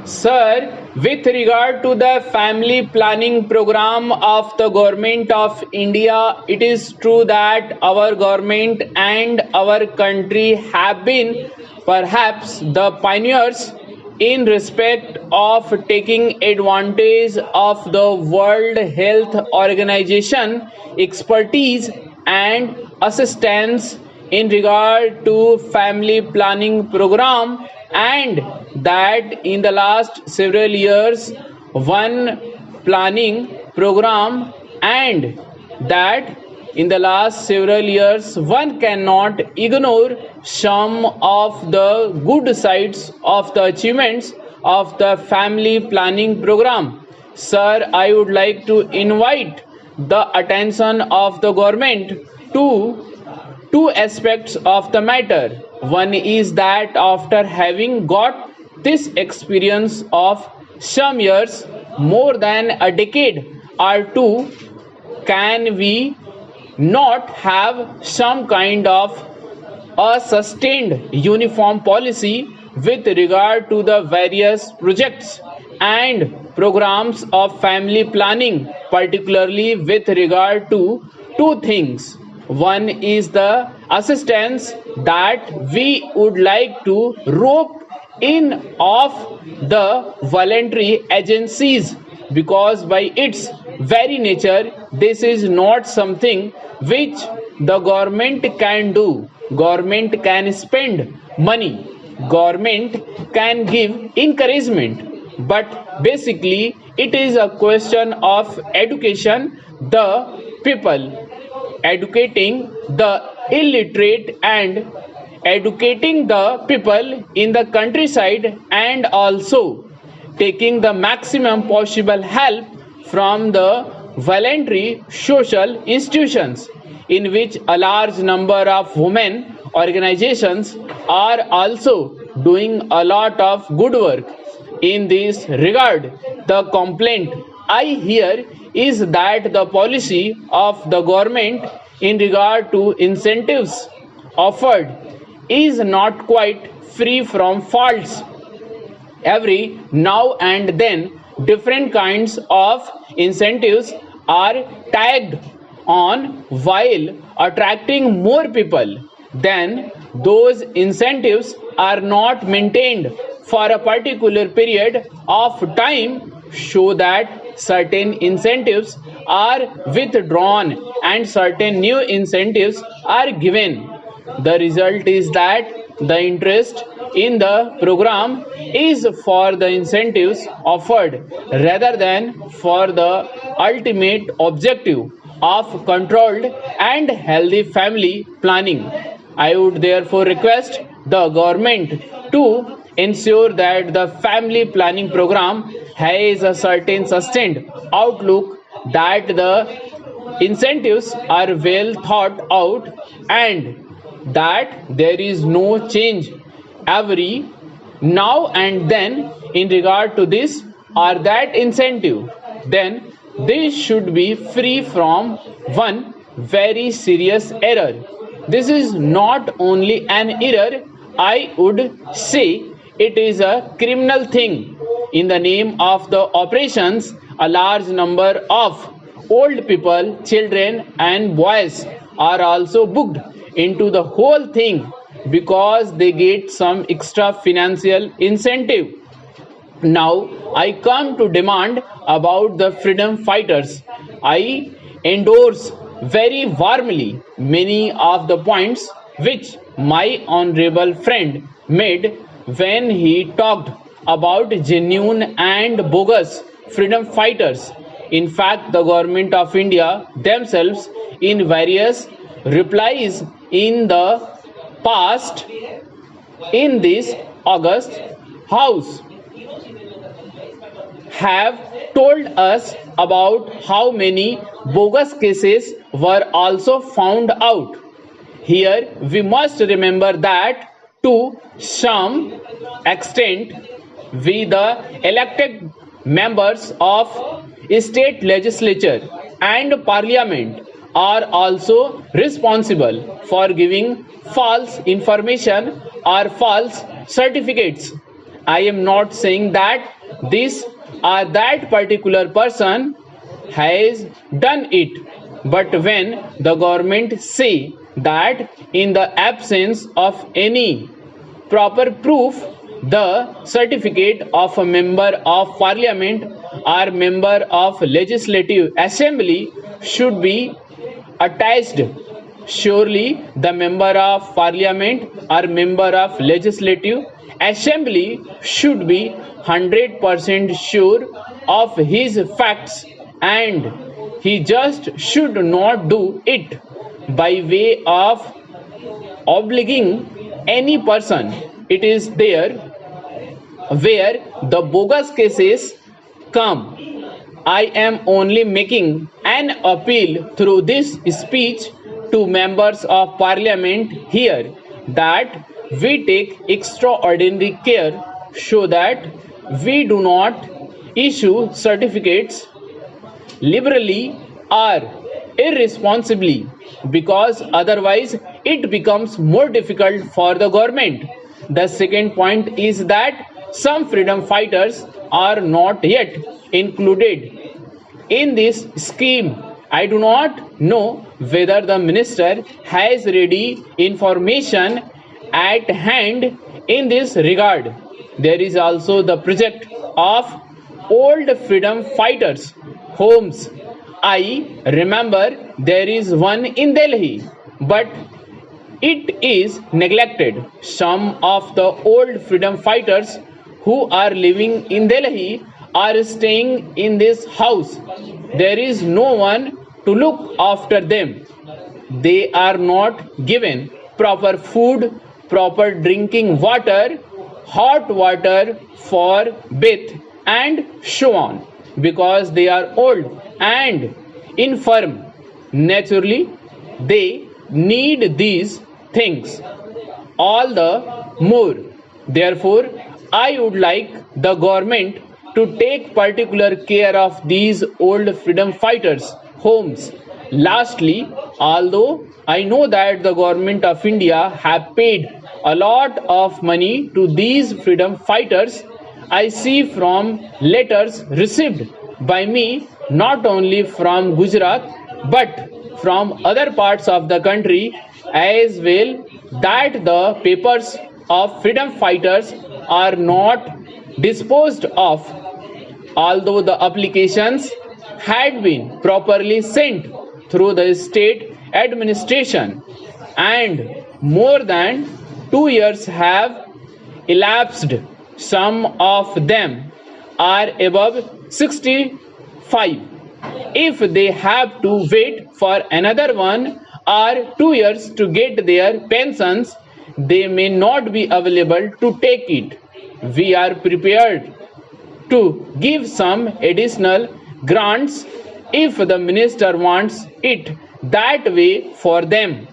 Sir, with regard to the family planning program of the government of India, it is true that our government and our country have been perhaps the pioneers in respect of taking advantage of the World Health Organization expertise and assistance in regard to family planning program, and that in the last several years one planning program, and that in the last several years one cannot ignore some of the good sides of the achievements of the family planning program. Sir, I would like to invite the attention of the government to two aspects of the matter. One is that after having got this experience of some years, more than a decade or two, can we not have some kind of a sustained uniform policy with regard to the various projects and programs of family planning, particularly with regard to two things. One is the assistance that we would like to rope in of the voluntary agencies, because by its very nature this is not something which the government can do. Government can spend money, government can give encouragement, but basically it is a question of education the people, educating the illiterate and educating the people in the countryside, and also taking the maximum possible help from the voluntary social institutions, in which a large number of women organizations are also doing a lot of good work. In this regard, the complaint I hear is that the policy of the government in regard to incentives offered is not quite free from faults. Every now and then, different kinds of incentives are tagged on while attracting more people. Then, those incentives are not maintained for a particular period of time, show that certain incentives are withdrawn and certain new incentives are given. The result is that the interest in the program is for the incentives offered rather than for the ultimate objective of controlled and healthy family planning. I would therefore request the government to ensure that the family planning program has a certain sustained outlook, that the incentives are well thought out, and that there is no change every now and then in regard to this or that incentive. Then this should be free from one very serious error. This is not only an error, I would say it is a criminal thing. In the name of the operations, a large number of old people, children, and boys are also booked into the whole thing because they get some extra financial incentive. Now I come to demand about the freedom fighters. I endorse very warmly many of the points which my honorable friend made when he talked about genuine and bogus freedom fighters. In fact, the government of India themselves, in various replies in the past in this August House, have told us about how many bogus cases were also found out. Here we must remember that to some extent we the elected members of state legislature and parliament are also responsible for giving false information or false certificates, I am not saying that this or that particular person has done it, but when the government say that in the absence of any proper proof, the certificate of a member of parliament or member of legislative assembly should be attached. Surely the member of parliament or member of legislative assembly should be 100% sure of his facts, and he just should not do it by way of obliging any person. It is there where the bogus cases come. I am only making an appeal through this speech to members of parliament here that we take extraordinary care so that we do not issue certificates liberally or irresponsibly, because otherwise it becomes more difficult for the government. The second point is that some freedom fighters are not yet included in this scheme. I do not know whether the minister has ready information at hand in this regard. There is also the project of old freedom fighters homes. I remember there is one in Delhi, but it is neglected. Some of the old freedom fighters who are living in Delhi are staying in this house. There is no one to look after them. They are not given proper food, proper drinking water, hot water for bath, and so on, because they are old and infirm. Naturally, they need these things all the more. Therefore, I would like the government to take particular care of these old freedom fighters' homes. Lastly, although I know that the government of India have paid a lot of money to these freedom fighters, I see from letters received by me not only from Gujarat but from other parts of the country as well, that the papers of freedom fighters are not disposed of, although the applications had been properly sent through the state administration, and more than 2 years have elapsed. Some of them are above 65. If they have to wait for another 1 or 2 years to get their pensions, they may not be available to take it. We are prepared to give some additional grants if the minister wants it that way for them.